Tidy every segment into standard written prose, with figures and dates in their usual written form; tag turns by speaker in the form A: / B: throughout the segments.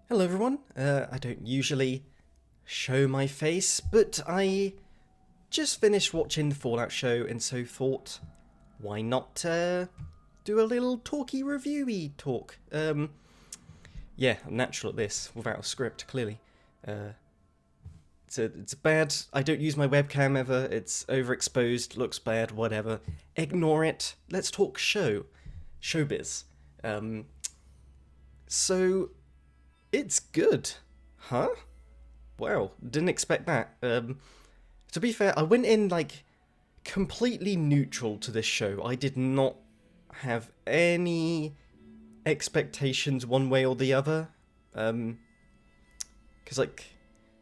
A: Hello everyone, I don't usually show my face, but I just finished watching the Fallout show and so thought, why not do a little talky reviewy talk? Yeah, I'm natural at this, without a script, clearly. It's bad, I don't use my webcam ever, it's overexposed, looks bad, whatever. Ignore it, let's talk showbiz. So, it's good. Huh? Wow, didn't expect that. To be fair, I went in, completely neutral to this show. I did not have any expectations one way or the other. Because,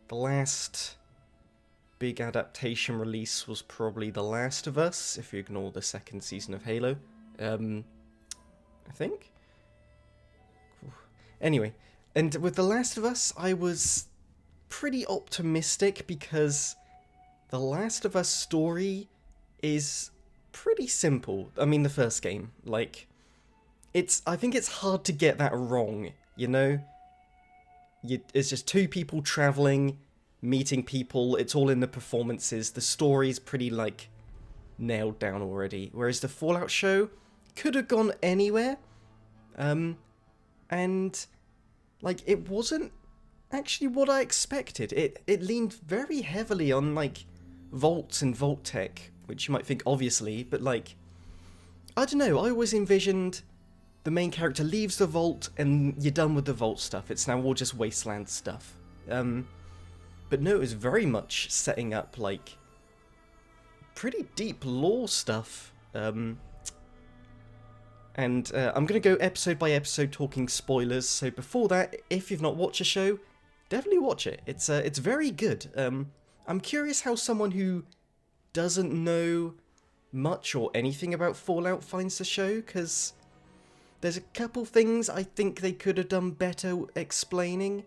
A: the last big adaptation release was probably The Last of Us, if you ignore the second season of Halo. I think? Anyway, and with The Last of Us, I was pretty optimistic because The Last of Us story is pretty simple. I mean, the first game, I think it's hard to get that wrong, you know? It's just two people traveling, meeting people, it's all in the performances, the story's pretty, nailed down already. Whereas the Fallout show could have gone anywhere, and, it wasn't actually what I expected. It leaned very heavily on, vaults and vault tech, which you might think obviously, but, I don't know, I always envisioned the main character leaves the vault and you're done with the vault stuff. It's now all just wasteland stuff. But no, it was very much setting up, pretty deep lore stuff. And I'm going to go episode by episode talking spoilers, so before that, if you've not watched the show, definitely watch it. It's very good. I'm curious how someone who doesn't know much or anything about Fallout finds the show, because there's a couple things I think they could have done better explaining.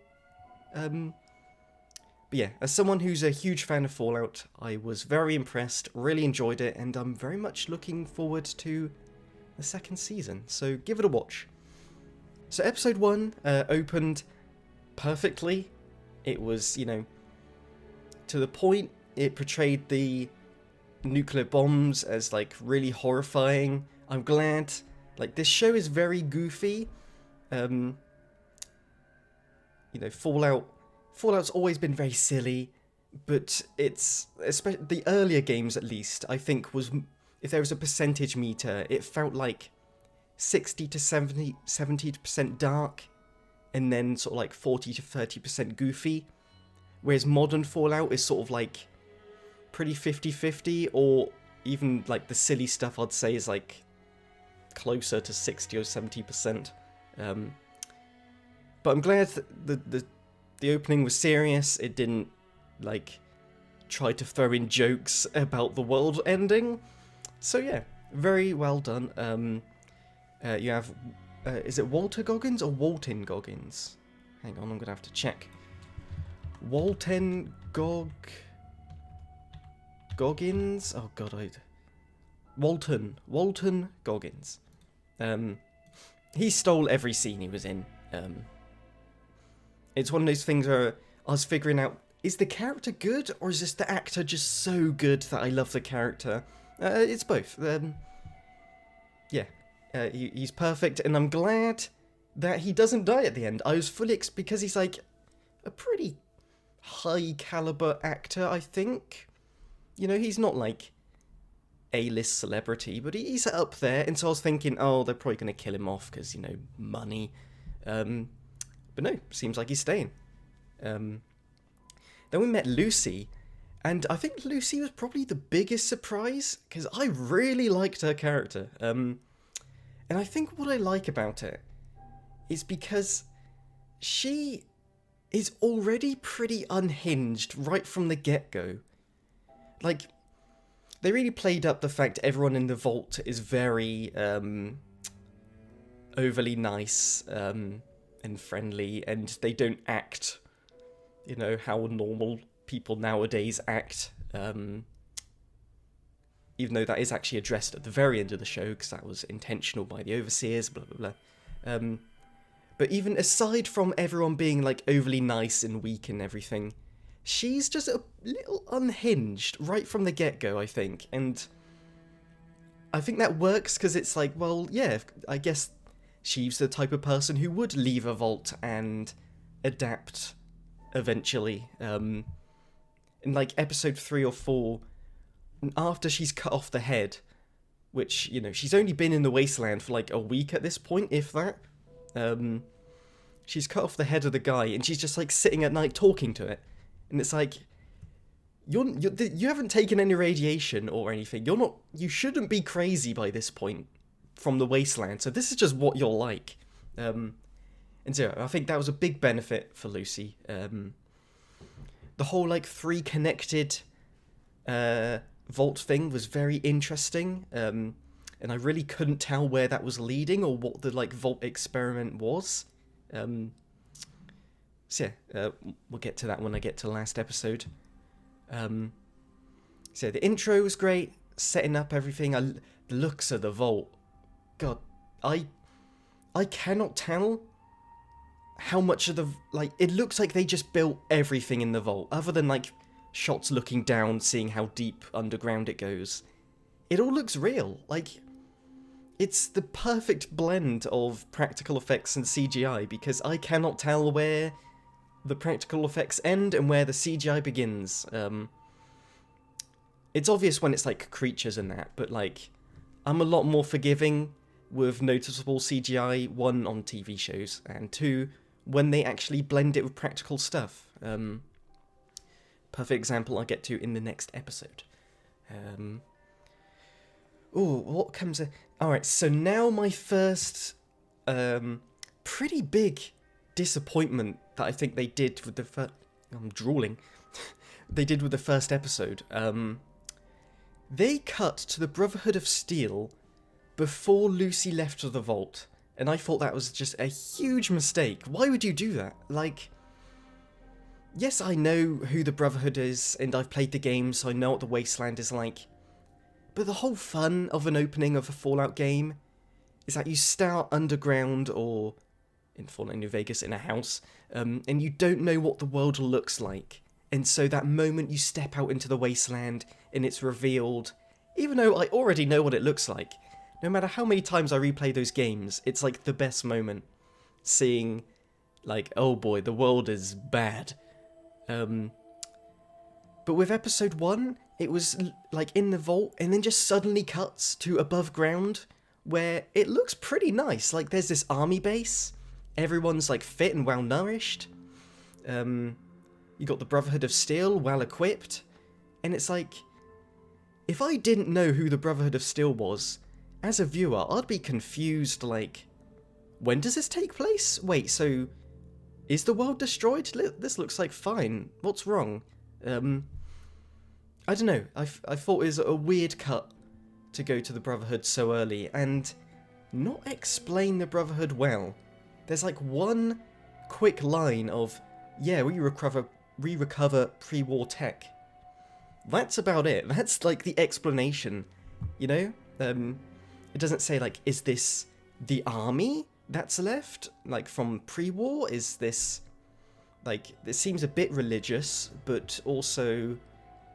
A: But yeah, as someone who's a huge fan of Fallout, I was very impressed, really enjoyed it, and I'm very much looking forward to the second season, so give it a watch. So episode 1 opened perfectly. It was, to the point. It portrayed the nuclear bombs as, really horrifying. I'm glad. This show is very goofy. Fallout's always been very silly, but it's, especially the earlier games at least, I think was, if there was a percentage meter, it felt like 60 to 70% dark, and then sort of 40 to 30% goofy, whereas modern Fallout is sort of pretty 50-50, or even the silly stuff I'd say is closer to 60 or 70%. But I'm glad that the opening was serious. It didn't try to throw in jokes about the world ending. So yeah, very well done. You have, is it Walter Goggins or Walton Goggins? Hang on, I'm gonna have to check. Walton Goggins? Oh god, Walton Goggins. He stole every scene he was in. It's one of those things where I was figuring out, is the character good, or is this the actor just so good that I love the character? It's both. Yeah, he's perfect, and I'm glad that he doesn't die at the end. I was fully because he's a pretty high caliber actor, I think. He's not A-list celebrity, but he's up there, and so I was thinking, oh, they're probably going to kill him off because, money. But no, seems like he's staying. Then we met Lucy, and I think Lucy was probably the biggest surprise, because I really liked her character. And I think what I like about it is because she is already pretty unhinged right from the get-go. They really played up the fact everyone in the vault is very overly nice and friendly, and they don't act, how normal people nowadays act. Even though that is actually addressed at the very end of the show, because that was intentional by the overseers, blah blah blah. But even aside from everyone being, like, overly nice and weak and everything, she's just a little unhinged right from the get-go, I think. And I think that works because it's like, well, yeah, I guess she's the type of person who would leave a vault and adapt eventually. In, like, episode 3 or 4, after she's cut off the head, which, you know, she's only been in the wasteland for, like, a week at this point, if that. She's cut off the head of the guy, and she's just, like, sitting at night talking to it. And it's like, you haven't taken any radiation or anything. You shouldn't be crazy by this point from the wasteland. So this is just what you're like. And so I think that was a big benefit for Lucy. The whole, like, 3 connected vault thing was very interesting. And I really couldn't tell where that was leading or what the, like, vault experiment was. So yeah, we'll get to that when I get to the last episode. So the intro was great, setting up everything. The looks of the vault, God, I cannot tell how much of the, like, it looks like they just built everything in the vault, other than, like, shots looking down, seeing how deep underground it goes. It all looks real. Like, it's the perfect blend of practical effects and CGI, because I cannot tell where the practical effects end and where the CGI begins. It's obvious when it's, like, creatures and that, but, like, I'm a lot more forgiving with noticeable CGI, 1, on TV shows, and 2, when they actually blend it with practical stuff. Perfect example I'll get to in the next episode. What comes... Alright, so now my first pretty big disappointment that I think they did with the first... I'm drooling. They did with the first episode. They cut to the Brotherhood of Steel before Lucy left for the vault, and I thought that was just a huge mistake. Why would you do that? Like, yes, I know who the Brotherhood is, and I've played the game, so I know what the Wasteland is like. But the whole fun of an opening of a Fallout game is that you start underground, or in Fallout New Vegas, in a house, and you don't know what the world looks like. And so that moment you step out into the wasteland and it's revealed, even though I already know what it looks like, no matter how many times I replay those games, it's like the best moment. Seeing, like, oh boy, the world is bad. But with episode 1, it was, like, in the vault, and then just suddenly cuts to above ground, where it looks pretty nice. Like, there's this army base, everyone's, like, fit and well-nourished. You got the Brotherhood of Steel, well-equipped, and it's like, if I didn't know who the Brotherhood of Steel was, as a viewer, I'd be confused, like, when does this take place? Wait, so, is the world destroyed? This looks like fine. What's wrong? I don't know, I thought it was a weird cut to go to the Brotherhood so early, and not explain the Brotherhood well. There's, like, one quick line of, yeah, we recover pre-war tech. That's about it. That's, like, the explanation, you know? It doesn't say, like, is this the army that's left, like, from pre-war? Is this, like, it seems a bit religious, but also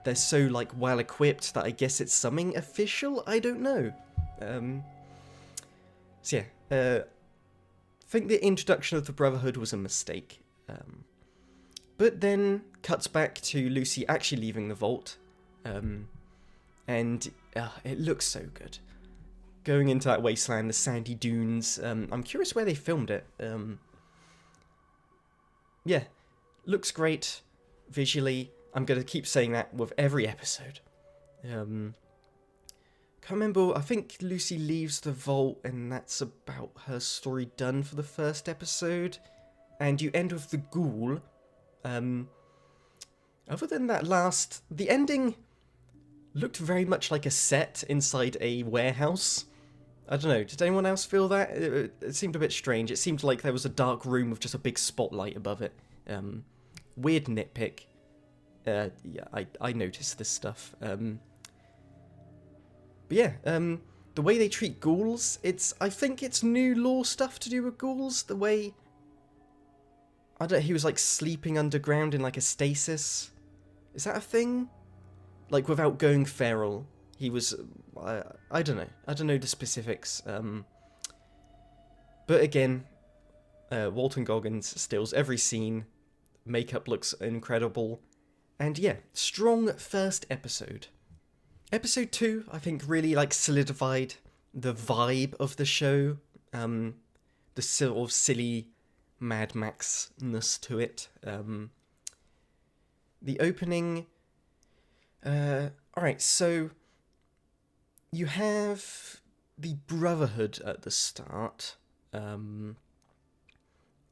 A: they're so, like, well-equipped that I guess it's something official? I don't know. So yeah, I think the introduction of the Brotherhood was a mistake. But then cuts back to Lucy actually leaving the vault, and it looks so good. Going into that wasteland, the sandy dunes. I'm curious where they filmed it. Yeah, looks great visually. I'm going to keep saying that with every episode. Can't remember, I think Lucy leaves the vault and that's about her story done for the first episode. And you end with the Ghoul. Other than that the ending looked very much like a set inside a warehouse. I don't know, did anyone else feel that? It seemed a bit strange. It seemed like there was a dark room with just a big spotlight above it. Weird nitpick. Yeah, I noticed this stuff. But yeah, the way they treat ghouls, I think it's new lore stuff to do with ghouls. The way I don't. He was like sleeping underground in like a stasis. Is that a thing? Like without going feral, he was. I don't know. I don't know the specifics. But again, Walton Goggins steals every scene. Makeup looks incredible, and yeah, strong first episode. Episode 2, I think, really like solidified the vibe of the show. The sort of silly Mad Max-ness to it. The opening... Alright, so... You have the Brotherhood at the start. And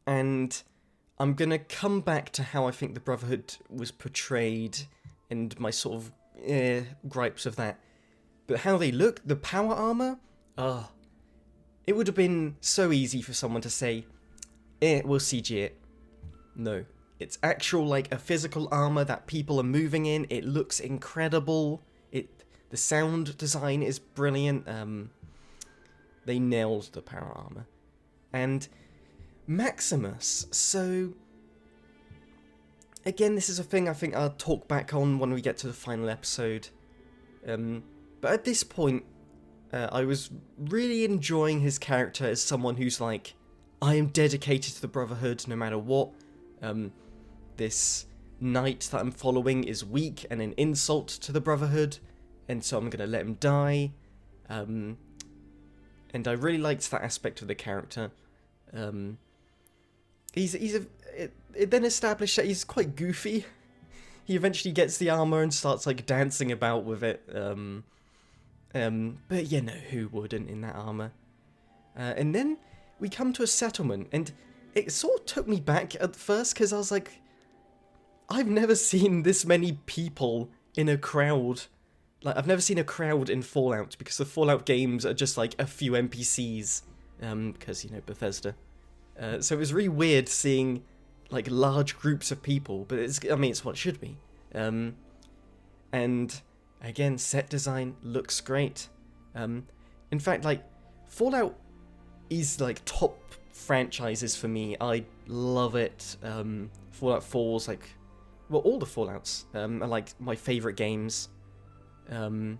A: I'm going to come back to how I think the Brotherhood was portrayed and my sort of gripes of that. But how they look, the power armor... It would have been so easy for someone to say, we'll CG it. No. It's actual, like, a physical armor that people are moving in. It looks incredible. The sound design is brilliant. They nailed the power armor. And Maximus, so... Again, this is a thing I think I'll talk back on when we get to the final episode. But at this point, I was really enjoying his character as someone who's like, I am dedicated to the Brotherhood no matter what. This knight that I'm following is weak and an insult to the Brotherhood, and so I'm going to let him die. And I really liked that aspect of the character. It then established that he's quite goofy. He eventually gets the armor and starts like dancing about with it. But you know, who wouldn't in that armor? And then we come to a settlement, and it sort of took me back at first, because I was like, I've never seen this many people in a crowd. Like, I've never seen a crowd in Fallout, because the Fallout games are just like a few NPCs, because, you know, Bethesda. So it was really weird seeing like large groups of people, but it's what it should be. And again, set design looks great. In fact, like, Fallout is like top franchises for me. I love it. Fallout 4's like, well, all the Fallouts are like my favourite games. And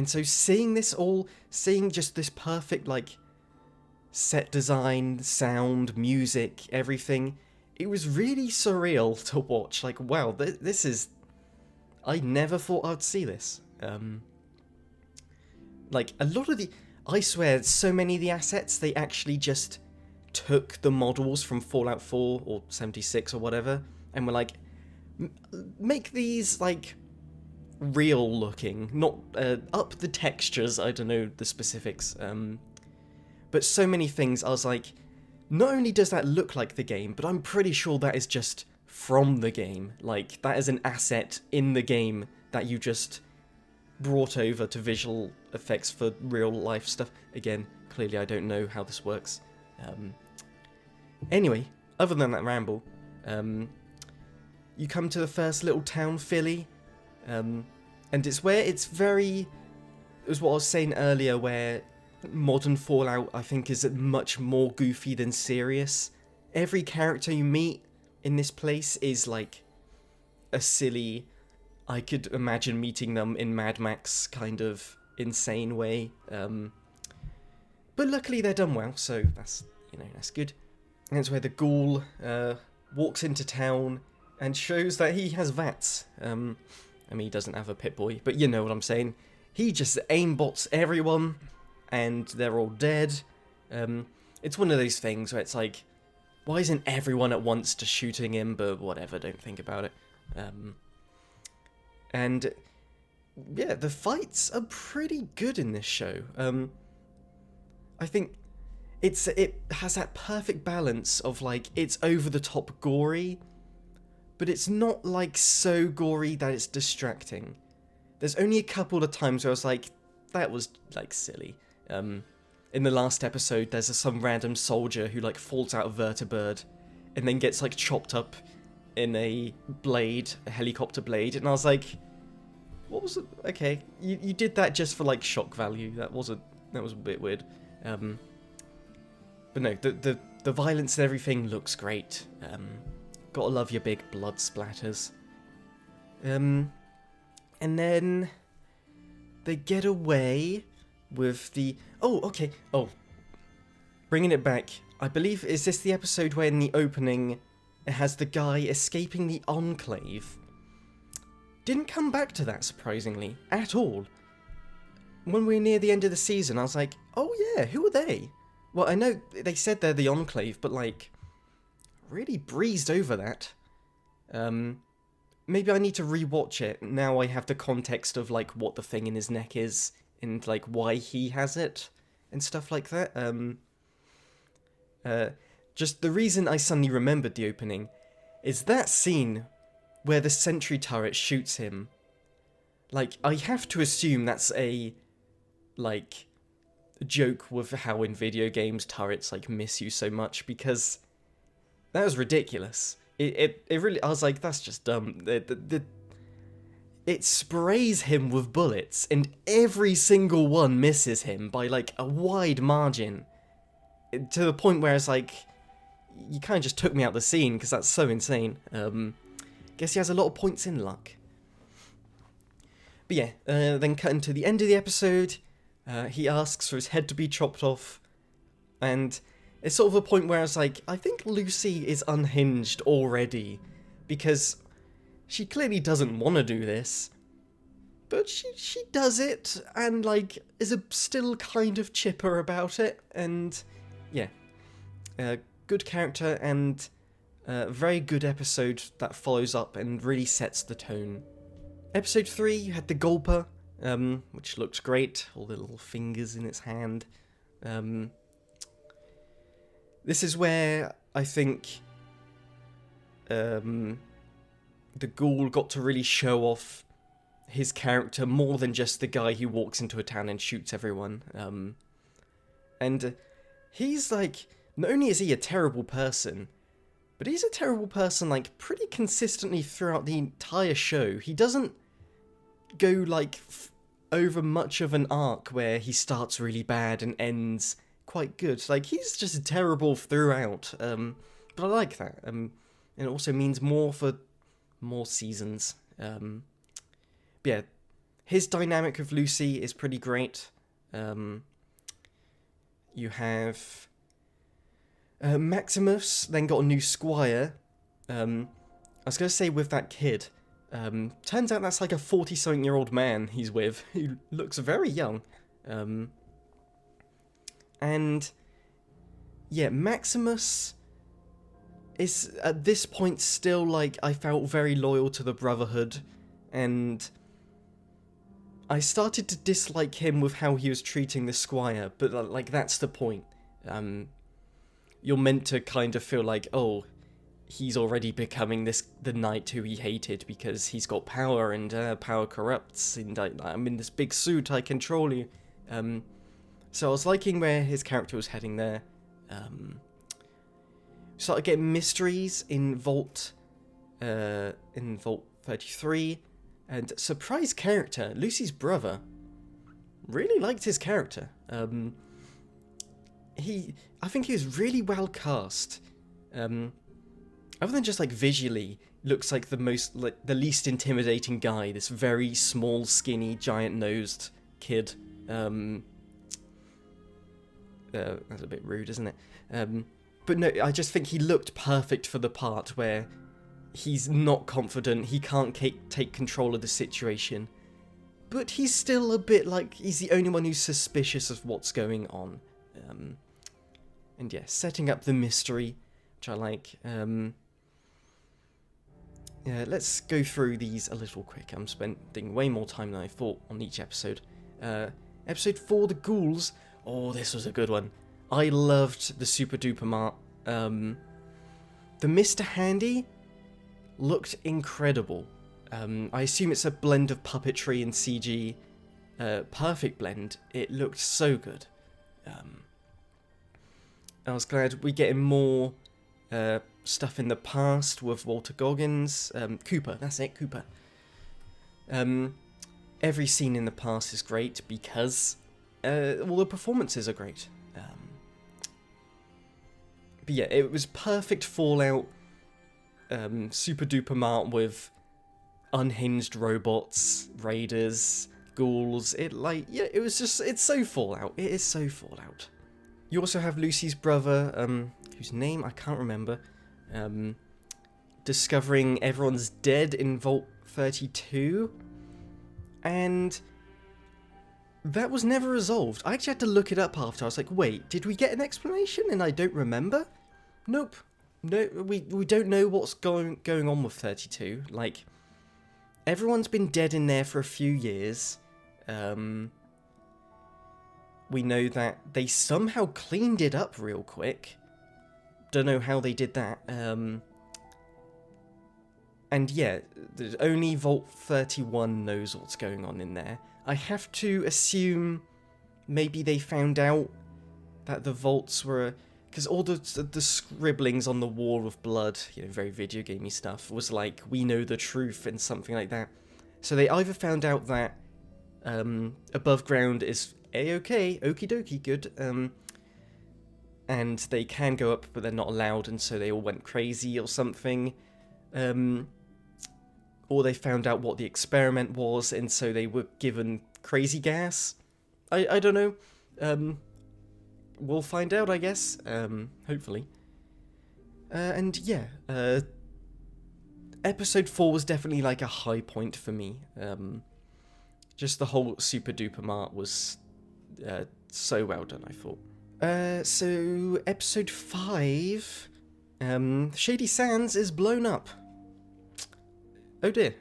A: so seeing just this perfect like set design, sound, music, everything, it was really surreal to watch. Like, wow, this is... I never thought I'd see this. Like, a lot of the... I swear, so many of the assets, they actually just took the models from Fallout 4 or 76 or whatever, and were like, make these, like, real looking, not up the textures, I don't know the specifics, but so many things, I was like, not only does that look like the game, but I'm pretty sure that is just from the game. Like, that is an asset in the game that you just brought over to visual effects for real life stuff. Again, clearly I don't know how this works. Anyway, other than that ramble, you come to the first little town, Philly, and it's where it's very... It was what I was saying earlier, where modern Fallout, I think, is much more goofy than serious. Every character you meet in this place is like a silly... I could imagine meeting them in Mad Max kind of insane way. But luckily they're done well, so that's, you know, that's good. And that's where the Ghoul walks into town and shows that he has VATS. I mean, he doesn't have a Pip-Boy, but you know what I'm saying. He just aimbots everyone, and they're all dead. It's one of those things where it's like, why isn't everyone at once just shooting him? But whatever, don't think about it. And yeah, the fights are pretty good in this show. I think it has that perfect balance of like, it's over the top gory, but it's not like so gory that it's distracting. There's only a couple of times where I was like, that was like silly. In the last episode, there's some random soldier who like falls out of vertibird and then gets like chopped up in a blade, a helicopter blade, and I was like, what was it? Okay, you did that just for like shock value. That was a bit weird. But no, The violence and everything looks great. Gotta love your big blood splatters. And then they get away with the... Oh, okay. Oh, bringing it back. I believe, is this the episode where in the opening it has the guy escaping the Enclave? Didn't come back to that, surprisingly, at all. When we were near the end of the season, I was like, oh yeah, who are they? Well, I know they said they're the Enclave, but like, really breezed over that. Maybe I need to rewatch it. Now I have the context of like what the thing in his neck is, and like why he has it, and stuff like that. Just the reason I suddenly remembered the opening is that scene where the sentry turret shoots him. Like, I have to assume that's a, like, joke with how in video games turrets, like, miss you so much, because that was ridiculous. It really, I was like, that's just dumb. It sprays him with bullets, and every single one misses him by, like, a wide margin. To the point where it's like, you kind of just took me out the scene, because that's so insane. Guess he has a lot of points in luck. But yeah, then cutting to the end of the episode, he asks for his head to be chopped off, and it's sort of a point where I was like, I think Lucy is unhinged already, because she clearly doesn't want to do this, but she does it, and like, is still kind of chipper about it, and yeah, good character, and very good episode that follows up and really sets the tone. Episode 3, you had the Gulper, which looked great, all the little fingers in its hand. This is where I think the Ghoul got to really show off his character more than just the guy who walks into a town and shoots everyone. And he's like, not only is he a terrible person, but he's a terrible person, like, pretty consistently throughout the entire show. He doesn't go, like, over much of an arc where he starts really bad and ends quite good. Like, he's just terrible throughout. But I like that. And it also means more for more seasons. But yeah, his dynamic with Lucy is pretty great. You have... Maximus then got a new squire. I was going to say with that kid. Turns out that's like a 40-something-year-old man he's with, who looks very young. And yeah, Maximus is at this point still like, I felt very loyal to the Brotherhood, and I started to dislike him with how he was treating the squire, but like that's the point. You're meant to kind of feel like, oh, he's already becoming the knight who he hated because he's got power, and power corrupts, and I'm in this big suit, I control you. So I was liking where his character was heading there. Started getting mysteries in Vault 33, and surprise character, Lucy's brother. Really liked his character. I think he was really well cast. Other than just like visually, looks like the least intimidating guy. This very small, skinny, giant-nosed kid. That's a bit rude, isn't it? But no, I just think he looked perfect for the part where he's not confident, he can't take control of the situation, but he's still a bit like he's the only one who's suspicious of what's going on. And yeah, setting up the mystery, which I like. Yeah, let's go through these a little quick. I'm spending way more time than I thought on each episode. Episode 4, The Ghouls. Oh, this was a good one. I loved the super duper mart. The Mr. Handy looked incredible. I assume it's a blend of puppetry and CG. Perfect blend. It looked so good. I was glad we getting more stuff in the past with Walter Goggins. Cooper, that's it, Cooper. Every scene in the past is great because all the performances are great. But yeah, it was perfect Fallout, super duper mart with unhinged robots, raiders, ghouls. It's so Fallout. It is so Fallout. You also have Lucy's brother, whose name I can't remember, discovering everyone's dead in Vault 32, and that was never resolved. I actually had to look it up after. I was like, wait, did we get an explanation and I don't remember? Nope. No, we don't know what's going on with 32. Like, everyone's been dead in there for a few years. We know that they somehow cleaned it up real quick. Don't know how they did that. And yeah, only Vault 31 knows what's going on in there. I have to assume maybe they found out that the vaults were... Because all the scribblings on the wall of blood, you know, very video gamey stuff, was like, we know the truth and something like that. So they either found out that above ground is A-okay, okie dokie, good, and they can go up but they're not allowed, and so they all went crazy or something, or they found out what the experiment was and so they were given crazy gas. I don't know. We'll find out, I guess, hopefully. And yeah, episode 4 was definitely like a high point for me. Just the whole super duper mart was so well done, I thought. So episode 5, Shady Sands is blown up. Oh dear.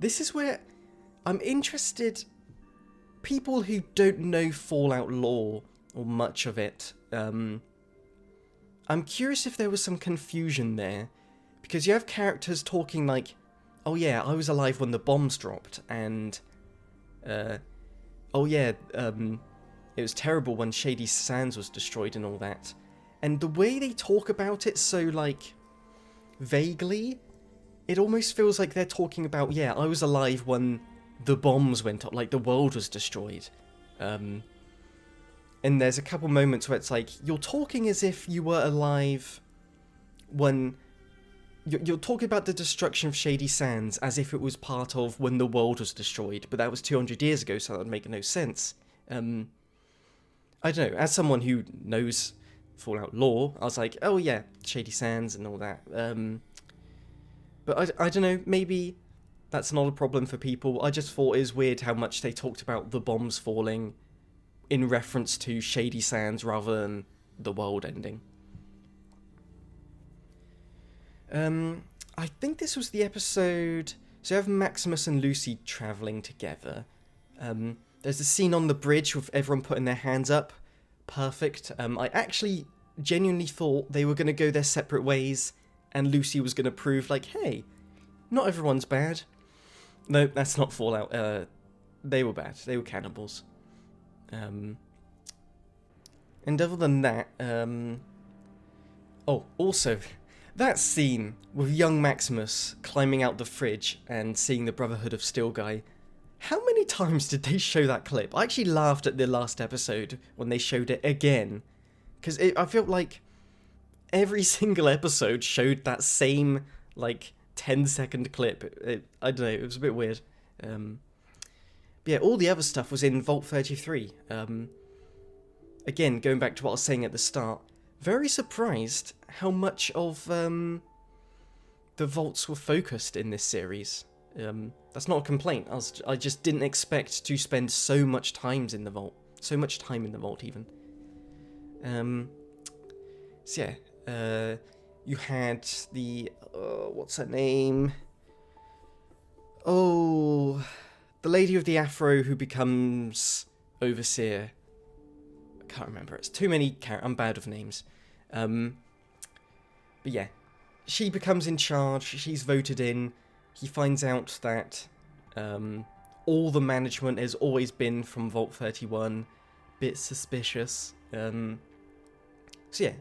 A: This is where I'm interested. People who don't know Fallout lore or much of it, I'm curious if there was some confusion there, because you have characters talking like, oh yeah, I was alive when the bombs dropped, and oh yeah, it was terrible when Shady Sands was destroyed and all that. And the way they talk about it so, like, vaguely, it almost feels like they're talking about, yeah, I was alive when the bombs went up, like the world was destroyed. And there's a couple moments where it's like, you're talking as if you were alive when... You're talking about the destruction of Shady Sands as if it was part of when the world was destroyed, but that was 200 years ago, so that would make no sense. I don't know, as someone who knows Fallout lore, I was like, oh yeah, Shady Sands and all that. But I don't know, maybe that's not a problem for people. I just thought it was weird how much they talked about the bombs falling in reference to Shady Sands rather than the world ending. I think this was the episode... So you have Maximus and Lucy travelling together. There's a scene on the bridge with everyone putting their hands up. Perfect. I actually genuinely thought they were going to go their separate ways, and Lucy was going to prove, like, hey, not everyone's bad. No, that's not Fallout. They were bad. They were cannibals. And other than that, oh, also, that scene with young Maximus climbing out the fridge and seeing the Brotherhood of Steel guy, how many times did they show that clip? I actually laughed at the last episode when they showed it again, because I felt like every single episode showed that same, like, 10-second clip. I don't know, it was a bit weird. But yeah, all the other stuff was in Vault 33. Again, going back to what I was saying at the start, very surprised how much of the vaults were focused in this series. That's not a complaint. I just didn't expect to spend so much time in the vault. So much time in the vault, even. So yeah, you had the... what's her name? Oh... The lady with the afro who becomes Overseer. I can't remember. It's too many characters. I'm bad with names. But yeah. She becomes in charge. She's voted in. He finds out that all the management has always been from Vault 31. Bit suspicious. So yeah.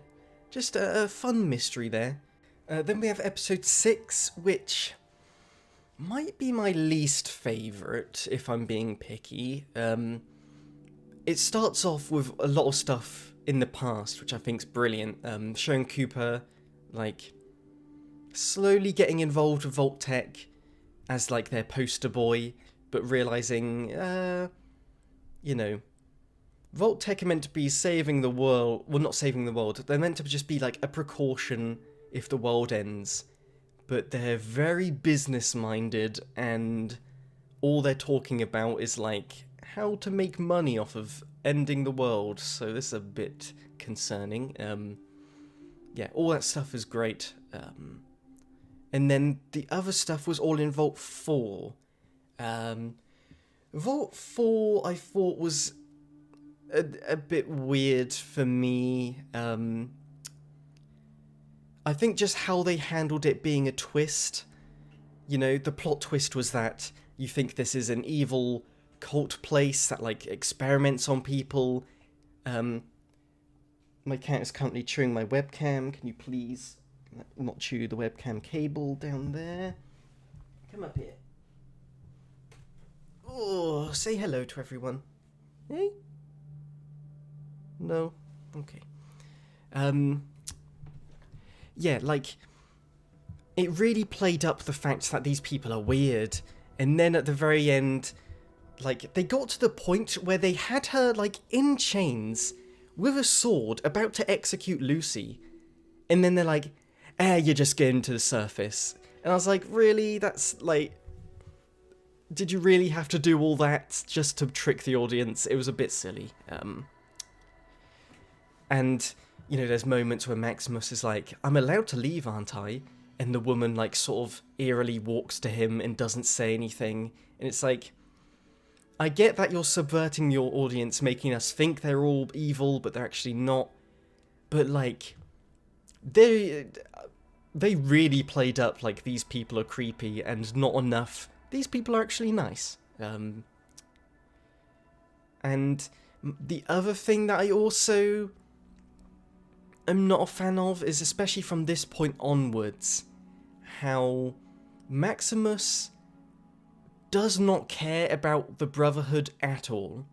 A: Just a fun mystery there. Then we have episode 6, which... might be my least favourite, if I'm being picky. It starts off with a lot of stuff in the past, which I think's brilliant. Showing Cooper, like, slowly getting involved with Vault Tech as, like, their poster boy, but realizing, you know, Vault Tech are meant to be saving the world. Well, not saving the world. They're meant to just be, like, a precaution if the world ends. But they're very business-minded, and all they're talking about is, like, how to make money off of ending the world. So this is a bit concerning. Yeah, all that stuff is great. And then the other stuff was all in Vault 4. Vault 4, I thought, was a bit weird for me. I think just how they handled it being a twist. You know, the plot twist was that you think this is an evil cult place that, like, experiments on people. My cat is currently chewing my webcam. Can you please not chew the webcam cable down there? Come up here. Oh, say hello to everyone. Hey? No? Okay. Yeah, like, it really played up the fact that these people are weird. And then at the very end, like, they got to the point where they had her, like, in chains with a sword about to execute Lucy. And then they're like, you're just getting to the surface. And I was like, really? That's, like, did you really have to do all that just to trick the audience? It was a bit silly. And, you know, there's moments where Maximus is like, I'm allowed to leave, aren't I? And the woman, like, sort of eerily walks to him and doesn't say anything. And it's like, I get that you're subverting your audience, making us think they're all evil, but they're actually not. But, like, they really played up, like, these people are creepy and not enough. These people are actually nice. And the other thing that I also am not a fan of is, especially from this point onwards, how Maximus does not care about the Brotherhood at all.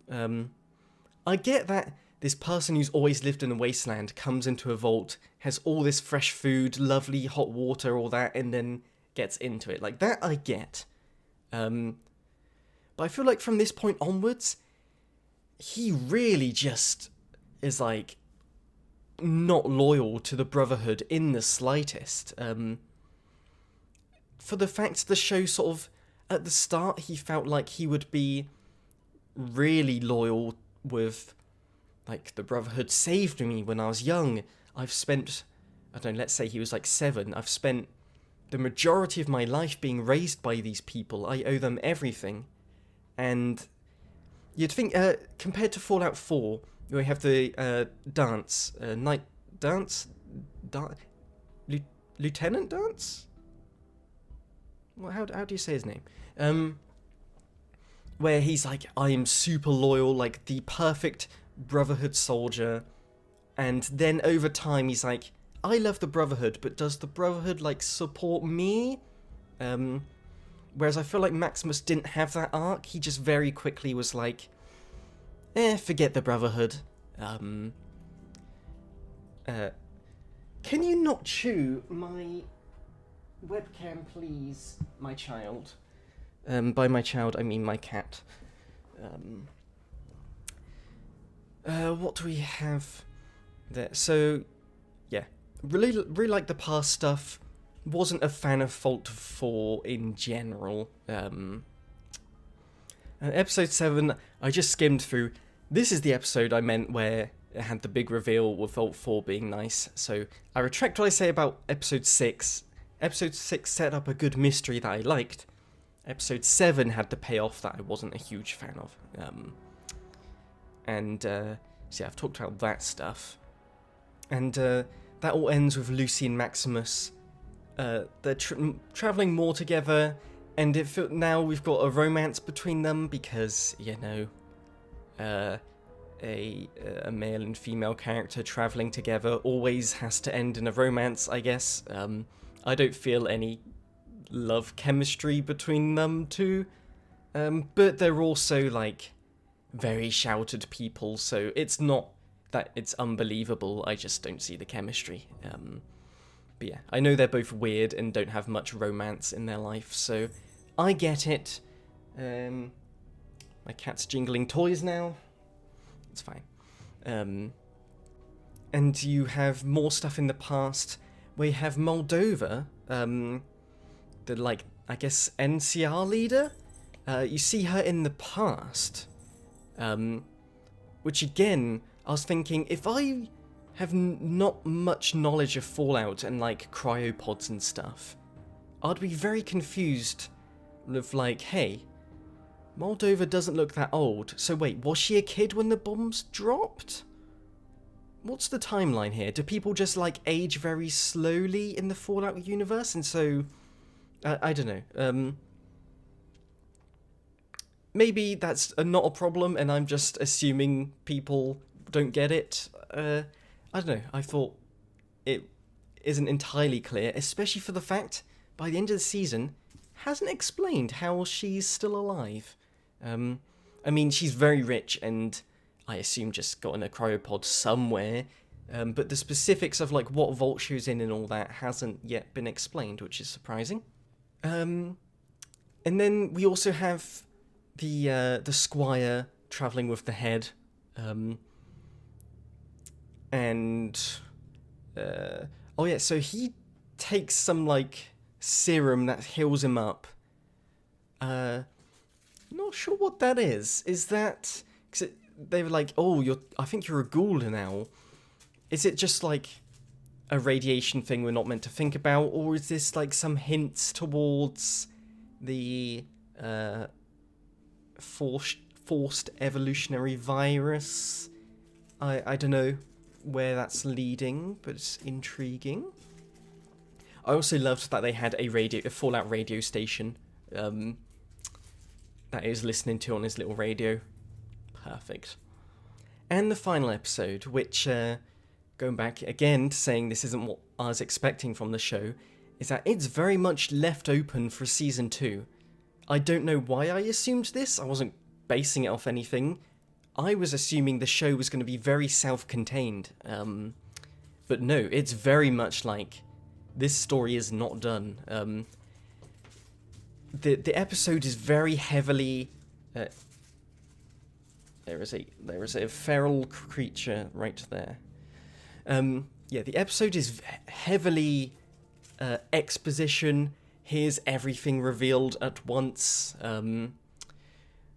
A: I get that this person who's always lived in a wasteland comes into a vault, has all this fresh food, lovely hot water, all that, and then gets into it. Like, that I get. But I feel like from this point onwards, he really just is, like, not loyal to the Brotherhood in the slightest. For the fact the show sort of, at the start, he felt like he would be really loyal with, like, the Brotherhood saved me when I was young. I've spent, I don't know, let's say he was like 7. I've spent the majority of my life being raised by these people. I owe them everything. And you'd think, compared to Fallout 4, where we have the dance, night dance? Lieutenant Dance? Well, how do you say his name? Where he's like, I am super loyal, like the perfect Brotherhood soldier. And then over time, he's like, I love the Brotherhood, but does the Brotherhood, like, support me? Whereas I feel like Maximus didn't have that arc. He just very quickly was like, forget the Brotherhood. Can you not chew my webcam, please, my child? By my child, I mean my cat. What do we have there? So, yeah, really like the past stuff. Wasn't a fan of Vault 4 in general. Episode 7, I just skimmed through. This is the episode I meant where it had the big reveal with Vault 4 being nice. So I retract what I say about Episode 6. Episode 6 set up a good mystery that I liked. Episode 7 had the payoff that I wasn't a huge fan of. So yeah, I've talked about that stuff. And that all ends with Lucy and Maximus. They're traveling more together, and now we've got a romance between them because, you know, a male and female character traveling together always has to end in a romance, I guess. I don't feel any love chemistry between them two, but they're also, like, very sheltered people, so it's not that it's unbelievable. I just don't see the chemistry. But yeah, I know they're both weird and don't have much romance in their life, so I get it. My cat's jingling toys now. It's fine. And you have more stuff in the past where you have Moldova, the, like, I guess, NCR leader. You see her in the past, which again, I was thinking, if I have not much knowledge of Fallout and, like, cryopods and stuff, I'd be very confused of, like, hey, Moldova doesn't look that old, so wait, was she a kid when the bombs dropped? What's the timeline here? Do people just, like, age very slowly in the Fallout universe? And so, I don't know. Maybe that's not a problem, and I'm just assuming people don't get it. I don't know. I thought it isn't entirely clear, especially for the fact, by the end of the season, hasn't explained how she's still alive. I mean, she's very rich, and I assume just got in a cryopod somewhere, but the specifics of, like, what vault she was in and all that hasn't yet been explained, which is surprising. And then we also have the squire travelling with the head, oh yeah, so he takes some, like, serum that heals him up. Not sure what that is. Is that... Cause they were like, oh, I think you're a ghoul now. Is it just, like, a radiation thing we're not meant to think about? Or is this, like, some hints towards the forced evolutionary virus? I don't know where that's leading, but it's intriguing. I also loved that they had a Fallout radio station that he was listening to on his little radio. Perfect. And the final episode, which, going back again to saying this isn't what I was expecting from the show, is that it's very much left open for Season 2. I don't know why I assumed this, I wasn't basing it off anything. I was assuming the show was going to be very self-contained. But no, it's very much like, this story is not done. The episode is very heavily... There is a feral creature right there. Yeah, the episode is heavily exposition. Here's everything revealed at once.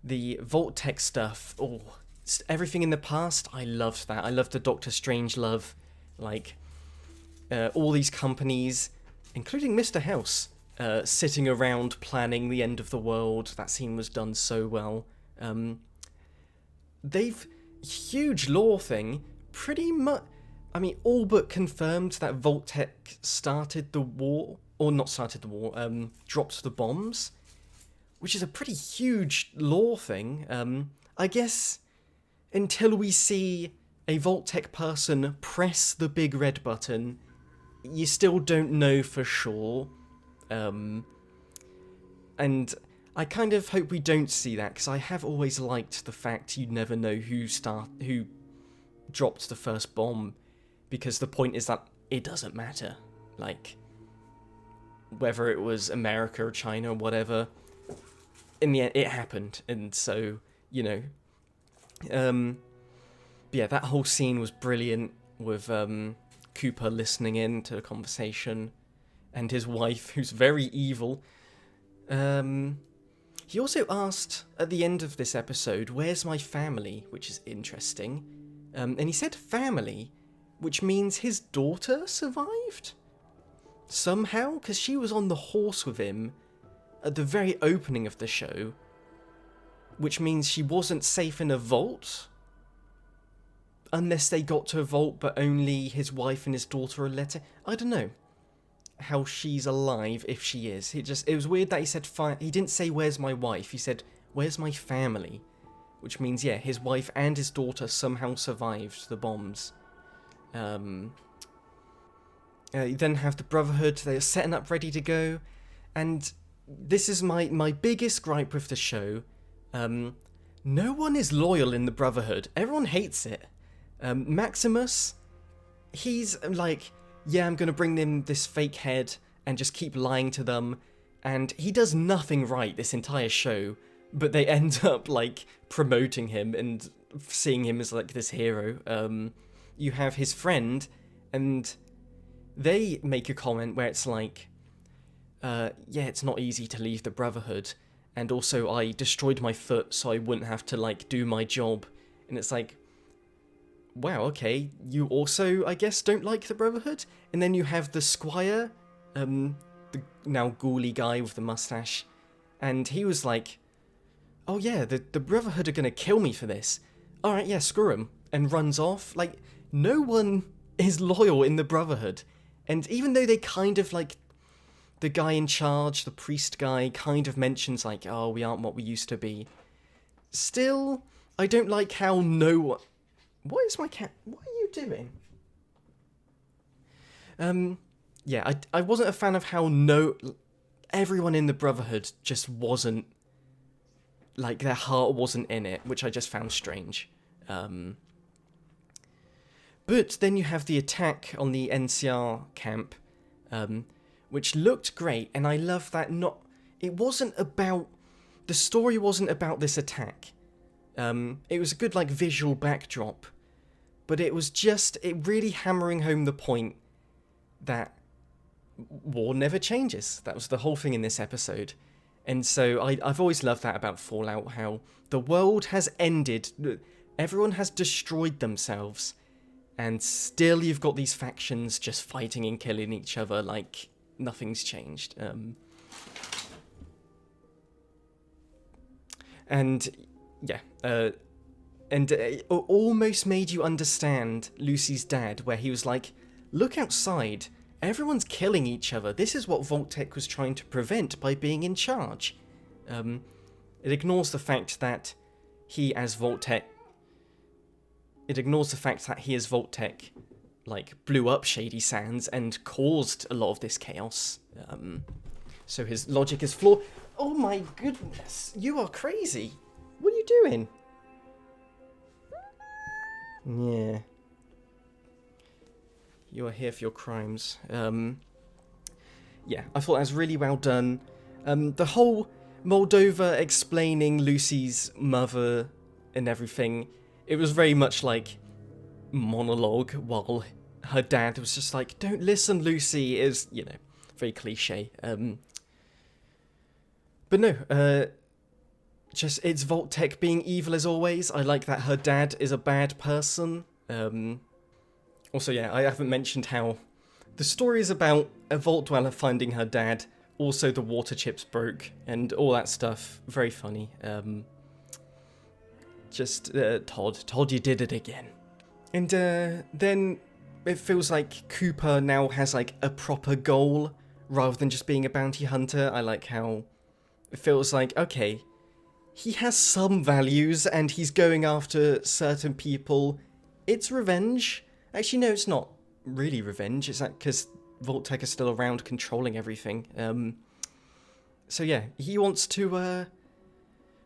A: The Vault Tech stuff, everything in the past, I loved that. I loved the Doctor Strangelove, like, all these companies, including Mr. House, sitting around planning the end of the world. That scene was done so well. They've, huge lore thing, pretty much, I mean, all but confirmed that Vault Tech started the war, or not started the war, dropped the bombs, which is a pretty huge lore thing. I guess until we see a Vault Tech person press the big red button, you still don't know for sure. And I kind of hope we don't see that, because I have always liked the fact you never know who dropped the first bomb, because the point is that it doesn't matter. Like, whether it was America or China or whatever, in the end, it happened, and so, you know. But yeah, that whole scene was brilliant, with Cooper listening in to the conversation, and his wife, who's very evil. He also asked, at the end of this episode, where's my family, which is interesting. And he said family, which means his daughter survived? Somehow? Because she was on the horse with him at the very opening of the show, which means she wasn't safe in a vault? Unless they got to a vault, but only his wife and his daughter are let in. I don't know how she's alive, if she is. It was weird that he said he didn't say where's my wife, he said where's my family, which means, yeah, his wife and his daughter somehow survived the bombs. You then have the Brotherhood, they're setting up ready to go, and this is my biggest gripe with the show. No one is loyal in the Brotherhood, everyone hates it. Maximus, he's like, yeah, I'm going to bring them this fake head and just keep lying to them. And he does nothing right this entire show, but they end up, like, promoting him and seeing him as, like, this hero. You have his friend, and they make a comment where it's like, yeah, it's not easy to leave the Brotherhood, and also I destroyed my foot so I wouldn't have to, like, do my job. And it's like, wow, okay, you also, I guess, don't like the Brotherhood? And then you have the Squire, the now ghouly guy with the mustache, and he was like, oh yeah, the Brotherhood are gonna kill me for this. Alright, yeah, screw him, and runs off. Like, no one is loyal in the Brotherhood. And even though they kind of, like, the guy in charge, the priest guy, kind of mentions, like, oh, we aren't what we used to be. Still, I don't like how no one... What is my cat? What are you doing? Yeah, I wasn't a fan of how everyone in the Brotherhood just wasn't, like, their heart wasn't in it, which I just found strange. But then you have the attack on the NCR camp, which looked great, and I love that the story wasn't about this attack. It was a good, like, visual backdrop, but it was just, it really hammering home the point that war never changes. That was the whole thing in this episode. And so I've always loved that about Fallout, how the world has ended, everyone has destroyed themselves, and still you've got these factions just fighting and killing each other like nothing's changed. And yeah, and it almost made you understand Lucy's dad, where he was like, look outside, everyone's killing each other. This is what Vault-Tec was trying to prevent by being in charge. It ignores the fact that he as Vault-Tec, like, blew up Shady Sands and caused a lot of this chaos. So his logic is flawed. Oh my goodness, you are crazy. What are you doing? Yeah. You are here for your crimes. Yeah, I thought that was really well done. The whole Moldova explaining Lucy's mother and everything, it was very much like monologue, while her dad was just like, don't listen, Lucy, is, you know, very cliche. But no, just, it's Vault-Tec being evil as always. I like that her dad is a bad person. Also, yeah, I haven't mentioned how the story is about a Vault Dweller finding her dad, also the water chips broke, and all that stuff. Very funny. Todd, you did it again. And then it feels like Cooper now has, like, a proper goal, rather than just being a bounty hunter. I like how it feels like, okay, he has some values, and he's going after certain people. It's revenge. Actually, no, it's not really revenge. It's that because Vault-Tec is still around controlling everything. So yeah, he wants to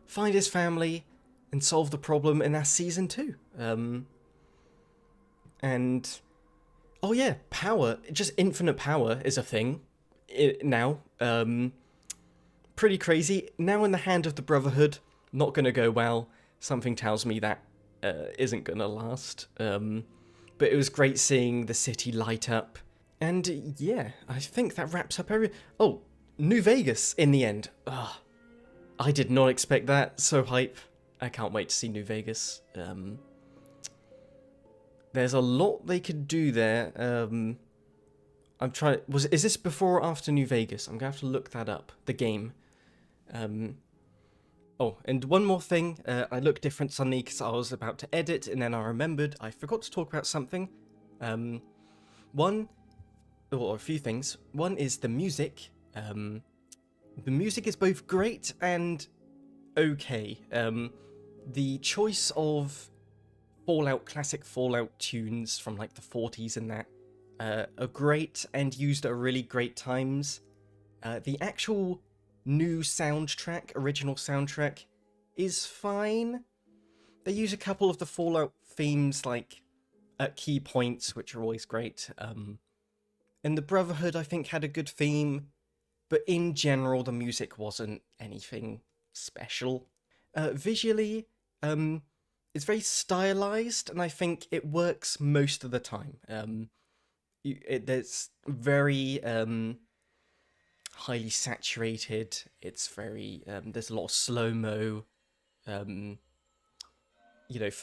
A: find his family and solve the problem, and that's season 2. And oh yeah, power, just infinite power is a thing now. Pretty crazy. Now in the hand of the Brotherhood, not gonna go well. Something tells me that isn't gonna last. But it was great seeing the city light up. And yeah, I think that wraps up Oh, New Vegas in the end. I did not expect that. So hype. I can't wait to see New Vegas. There's a lot they could do there. I'm trying... Is this before or after New Vegas? I'm going to have to look that up. The game. Oh, and one more thing. I looked different suddenly because I was about to edit, and then I remembered I forgot to talk about something. Or a few things. One is the music. The music is both great and okay. The choice of classic Fallout tunes from, like, the 40s and that are great and used at really great times. The actual new original soundtrack, is fine. They use a couple of the Fallout themes, like at key points, which are always great. And the Brotherhood, I think, had a good theme, but in general, the music wasn't anything special. Visually, it's very stylized, and I think it works most of the time. There's very highly saturated. It's very there's a lot of slow mo. For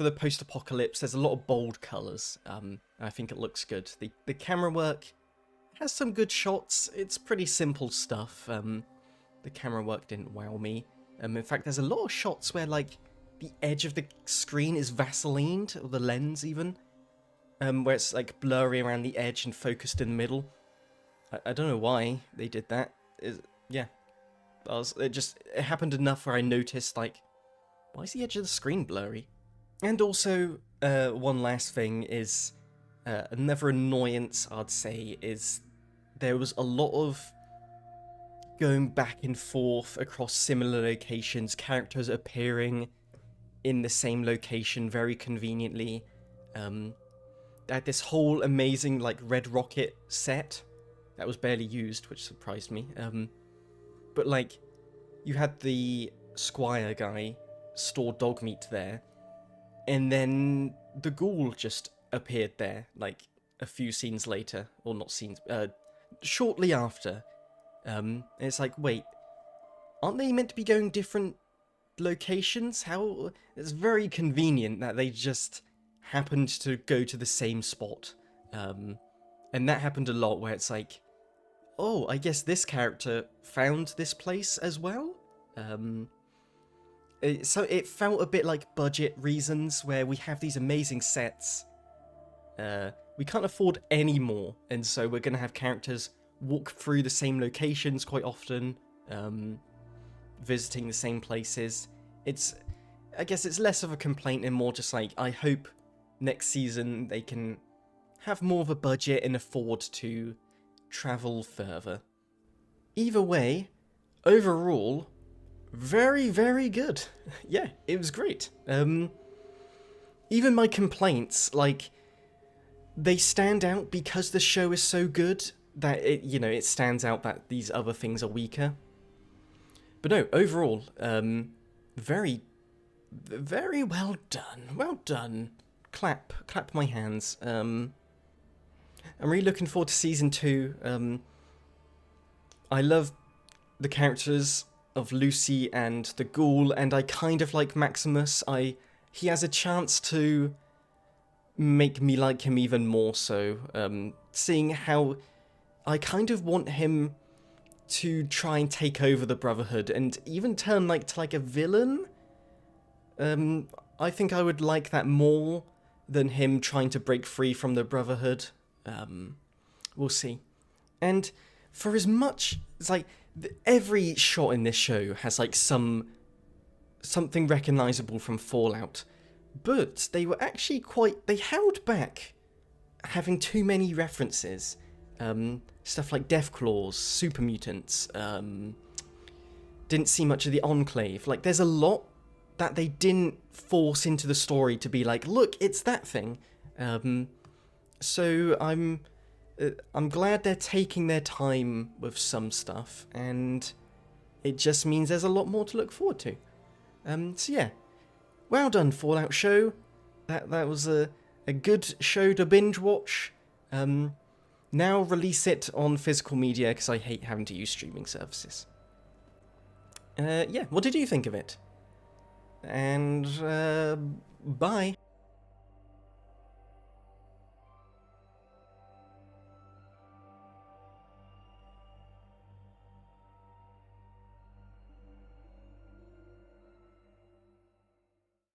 A: the post-apocalypse, there's a lot of bold colors. I think it looks good. The camera work has some good shots. It's pretty simple stuff. The camera work didn't wow me. In fact, there's a lot of shots where like the edge of the screen is Vaselined, or the lens even, where it's like blurry around the edge and focused in the middle. I don't know why they did that. It happened enough where I noticed, like, why is the edge of the screen blurry? And also, one last thing is, another annoyance I'd say is there was a lot of going back and forth across similar locations, characters appearing in the same location very conveniently. They had this whole amazing, like, Red Rocket set that was barely used, which surprised me. But, like, you had the Squire guy store dog meat there, and then the Ghoul just appeared there, like, a few scenes later, or not scenes, shortly after. And it's like, wait, aren't they meant to be going different locations? How? It's very convenient that they just happened to go to the same spot. And that happened a lot, where it's like, oh, I guess this character found this place as well? So it felt a bit like budget reasons, where we have these amazing sets. We can't afford any more, and so we're going to have characters walk through the same locations quite often, visiting the same places. I guess it's less of a complaint and more just like, I hope next season they can have more of a budget and afford to travel further. Either way, overall, very, very good. Yeah, it was great. Even my complaints, like, they stand out because the show is so good that it stands out that these other things are weaker. But no, overall, very, very well done. Well done. Clap my hands. I'm really looking forward to season 2. I love the characters of Lucy and the Ghoul, and I kind of like Maximus. He has a chance to make me like him even more so, seeing how I kind of want him to try and take over the Brotherhood and even turn to a villain. I think I would like that more than him trying to break free from the Brotherhood. We'll see. And for as much, it's like, every shot in this show has something recognizable from Fallout, but they were actually they held back having too many references. Stuff like Deathclaws, super mutants, didn't see much of the Enclave. Like, there's a lot that they didn't force into the story to be like, look, it's that thing. So I'm glad they're taking their time with some stuff, and it just means there's a lot more to look forward to. So yeah, well done, Fallout show. That was a good show to binge watch. Now release it on physical media, because I hate having to use streaming services. Yeah, what did you think of it? And bye.